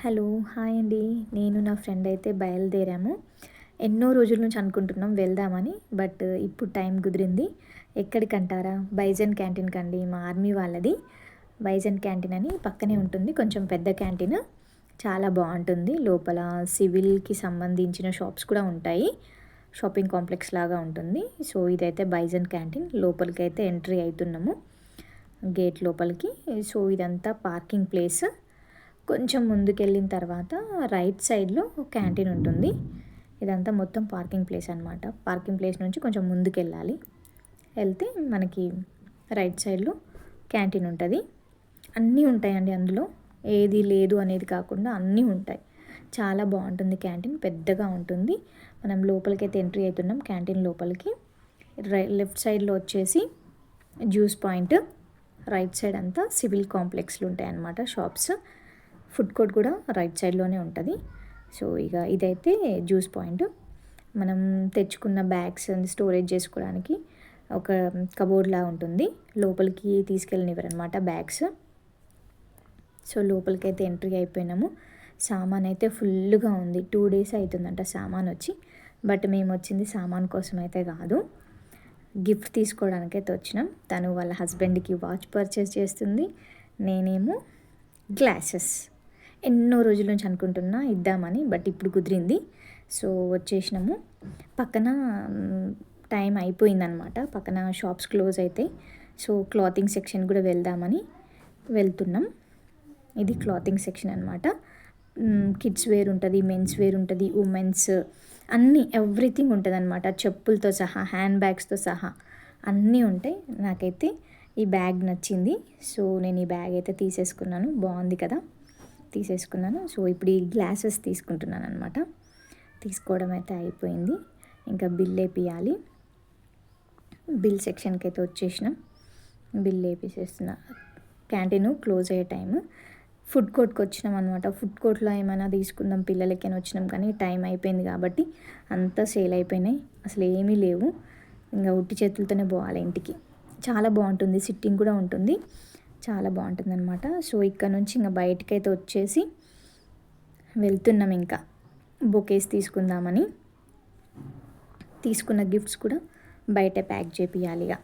Hello hi అండి. నేను నా ఫ్రెండ్ అయితే బయలుదేరాము. ఎన్నో రోజుల నుంచి అనుకుంటున్నాం వెళ్దామని. బట్ ఇప్పుడు టైం కుదిరింది. ఎక్కడికంటారా? బైజన్ క్యాంటీన్‌కి అండి. మా ఆర్మీ వాళ్ళది. బైజన్ క్యాంటీన్ అని పక్కనే ఉంటుంది. కొంచెం పెద్ద క్యాంటీన్. చాలా బాగుంటుంది. లోపల సివిల్‌కి సంబంధించిన షాప్స్ కూడా ఉంటాయి. షాపింగ్ కాంప్లెక్స్ లాగా ఉంటుంది. సో ఇదైతే బైజన్ క్యాంటీన్. లోపలికైతే ఎంట్రీ అవుతున్నాము. గేట్ లోపలికి. సో ఇదంతా పార్కింగ్ ప్లేస్. కొంచెం ముందుకెళ్ళిన తర్వాత రైట్ సైడ్లో క్యాంటీన్ ఉంటుంది. ఇదంతా మొత్తం పార్కింగ్ ప్లేస్ అనమాట. పార్కింగ్ ప్లేస్ నుంచి కొంచెం ముందుకెళ్ళాలి. వెళ్తే మనకి రైట్ సైడ్లో క్యాంటీన్ ఉంటుంది. అన్నీ ఉంటాయండి అందులో. ఏది లేదు అనేది కాకుండా అన్నీ ఉంటాయి. చాలా బాగుంటుంది క్యాంటీన్. పెద్దగా ఉంటుంది. మనం లోపలికైతే ఎంట్రీ అవుతున్నాం క్యాంటీన్ లోపలికి. లెఫ్ట్ సైడ్లో వచ్చేసి జ్యూస్ పాయింట్, రైట్ సైడ్ అంతా సివిల్ కాంప్లెక్స్లు ఉంటాయి అన్నమాట, షాప్స్. ఫుడ్ కోర్ట్ కూడా రైట్ సైడ్లోనే ఉంటుంది. సో ఇక ఇదైతే జ్యూస్ పాయింట్. మనం తెచ్చుకున్న బ్యాగ్స్ స్టోరేజ్ చేసుకోవడానికి ఒక కబోర్డ్లా ఉంటుంది. లోపలికి తీసుకెళ్ళనివ్వరనమాట బ్యాగ్స్. సో లోపలికి అయితే ఎంట్రీ అయిపోయినాము. సామాన్ అయితే ఫుల్గా ఉంది. 2 days అవుతుందంట సామాన్ వచ్చి. బట్ మేము వచ్చింది సామాన్ కోసం అయితే కాదు, గిఫ్ట్ తీసుకోవడానికి అయితే వచ్చినాం. తను వాళ్ళ హస్బెండ్కి వాచ్ పర్చేస్ చేస్తుంది. నేనేమో గ్లాసెస్. ఎన్నో రోజుల నుంచి అనుకుంటున్నా ఇద్దామని, బట్ ఇప్పుడు కుదిరింది. సో వచ్చేసినాము. పక్కన టైం అయిపోయిందనమాట. పక్కన షాప్స్ క్లోజ్ అయితే సో క్లాతింగ్ సెక్షన్ కూడా వెళ్దామని వెళ్తున్నాం. ఇది క్లాతింగ్ సెక్షన్ అనమాట. కిడ్స్ వేర్ ఉంటుంది, మెన్స్ వేర్ ఉంటుంది, ఉమెన్స్ అన్నీ ఎవ్రీథింగ్ ఉంటుంది అనమాట. చెప్పులతో సహా, హ్యాండ్ బ్యాగ్స్తో సహా అన్నీ ఉంటాయి. నాకైతే ఈ బ్యాగ్ నచ్చింది. సో నేను ఈ బ్యాగ్ అయితే తీసేసుకున్నాను. బాగుంది కదా, తీసేసుకున్నాను. సో ఇప్పుడు ఈ గ్లాసెస్ తీసుకుంటున్నాను అనమాట. తీసుకోవడం అయితే అయిపోయింది. ఇంకా బిల్ వేపియాలి. బిల్ సెక్షన్కి అయితే వచ్చేసినాం. బిల్ వేసేస్తున్నా. క్యాంటీన్ క్లోజ్ అయ్యే టైం. ఫుడ్ కోర్ట్కి వచ్చినాం అనమాట. ఫుడ్ కోర్ట్లో ఏమైనా తీసుకుందాం పిల్లలకి అని వచ్చినాం, కానీ టైం అయిపోయింది కాబట్టి అంతా సేల్ అయిపోయినాయి. అసలు ఏమీ లేవు. ఇంకా ఉట్టి చేతులతోనే పోవాలి ఇంటికి. చాలా బాగుంటుంది. సిట్టింగ్ కూడా ఉంటుంది. చాలా బాగుంటుంది అనమాట. సో ఇక్కడ నుంచి ఇంకా బయటకు అయితే వచ్చేసి వెళ్తున్నాం. ఇంకా బొకేస్ తీసుకుందామని. తీసుకున్న గిఫ్ట్స్ కూడా బయట ప్యాక్ చేపియాలి. ఇక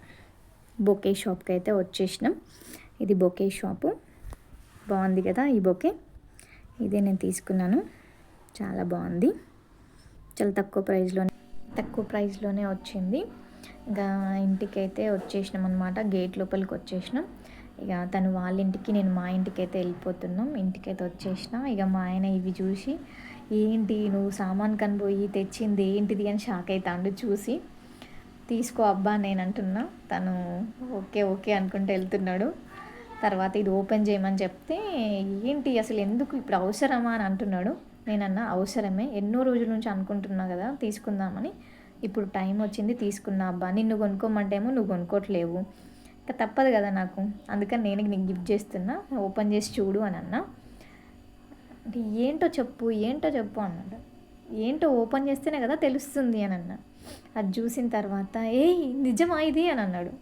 బొకే షాప్కి అయితే వచ్చేసినాం. ఇది బొకే షాపు. బాగుంది కదా ఈ బొకే. ఇదే నేను తీసుకున్నాను. చాలా బాగుంది. చాలా తక్కువ ప్రైస్లోనే వచ్చింది. ఇంకా ఇంటికైతే వచ్చేసినాం అనమాట. గేట్ లోపలికి వచ్చేసినాం. ఇక తను వాళ్ళ ఇంటికి, నేను మా ఇంటికి అయితే వెళ్ళిపోతున్నాం. ఇంటికైతే వచ్చేసిన. ఇక మా ఆయన ఇవి చూసి, ఏంటి నువ్వు సామాన్ కనిపోయి తెచ్చింది ఏంటిది అని షాక్ అవుతాడు చూసి. తీసుకో అబ్బా నేను అంటున్నా. తను ఓకే ఓకే అనుకుంటూ వెళ్తున్నాడు. తర్వాత ఇది ఓపెన్ చేయమని చెప్తే, ఏంటి అసలు ఎందుకు ఇప్పుడు అవసరమా అని అంటున్నాడు. నేనన్నా అవసరమే, ఎన్నో రోజుల నుంచి అనుకుంటున్నా కదా తీసుకుందామని. ఇప్పుడు టైం వచ్చింది, తీసుకున్నా అబ్బా. నిన్ను కొనుక్కోమంటేమో నువ్వు కొనుక్కోవట్లేవు, ఇంకా తప్పదు కదా నాకు, అందుకని నేను నీకు గిఫ్ట్ చేస్తున్నా, ఓపెన్ చేసి చూడు అని అన్నా. అంటే ఏంటో చెప్పు అన్నాడు. ఏంటో ఓపెన్ చేస్తేనే కదా తెలుస్తుంది అని అన్నా. అది చూసిన తర్వాత నిజమా ఇది అని అన్నాడు.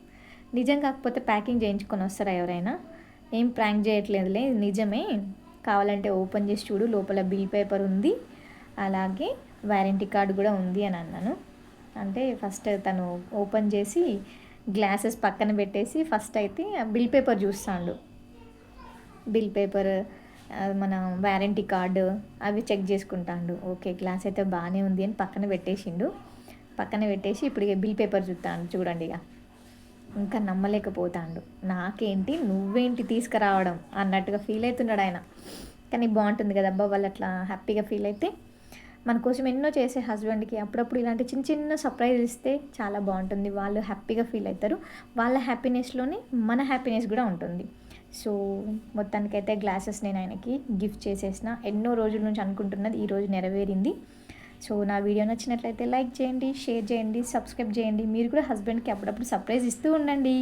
నిజం కాకపోతే ప్యాకింగ్ చేయించుకొని వస్తారా ఎవరైనా? ఏం ప్రాంక్ చేయట్లేదులే, నిజమే, కావాలంటే ఓపెన్ చేసి చూడు, లోపల బిల్ పేపర్ ఉంది, అలాగే వారంటీ కార్డు కూడా ఉంది అని అన్నాను. అంటే ఫస్ట్ తను ఓపెన్ చేసి గ్లాసెస్ పక్కన పెట్టేసి ఫస్ట్ అయితే బిల్ పేపర్ చూస్తాడు. బిల్ పేపర్, మన వారంటీ కార్డు అవి చెక్ చేసుకుంటాడు. ఓకే గ్లాస్ అయితే బాగానే ఉంది అని పక్కన పెట్టేసి ఇప్పుడు ఇక బిల్ పేపర్ చూస్తాడు. చూడండి ఇక ఇంకా నమ్మలేకపోతాడు. నాకేంటి నువ్వేంటి తీసుకురావడం అన్నట్టుగా ఫీల్ అవుతున్నాడు ఆయన. కానీ బాగుంటుంది కదా అబ్బా, వాళ్ళు అట్లా హ్యాపీగా ఫీల్ అయితే. మన కోసం ఎన్నో చేసే హస్బెండ్కి అప్పుడప్పుడు ఇలాంటి చిన్న చిన్న సర్ప్రైజ్ ఇస్తే చాలా బాగుంటుంది. వాళ్ళు హ్యాపీగా ఫీల్ అవుతారు. వాళ్ళ హ్యాపీనెస్లోనే మన హ్యాపీనెస్ కూడా ఉంటుంది. సో మొత్తానికైతే గ్లాసెస్ నేను ఆయనకి గిఫ్ట్ చేసేసిన. ఎన్నో రోజుల నుంచి అనుకుంటున్నది ఈరోజు నెరవేరింది. సో నా వీడియో నచ్చినట్లయితే లైక్ చేయండి, షేర్ చేయండి, సబ్స్క్రైబ్ చేయండి. మీరు కూడా హస్బెండ్కి అప్పుడప్పుడు సర్ప్రైజ్ ఇస్తూ ఉండండి.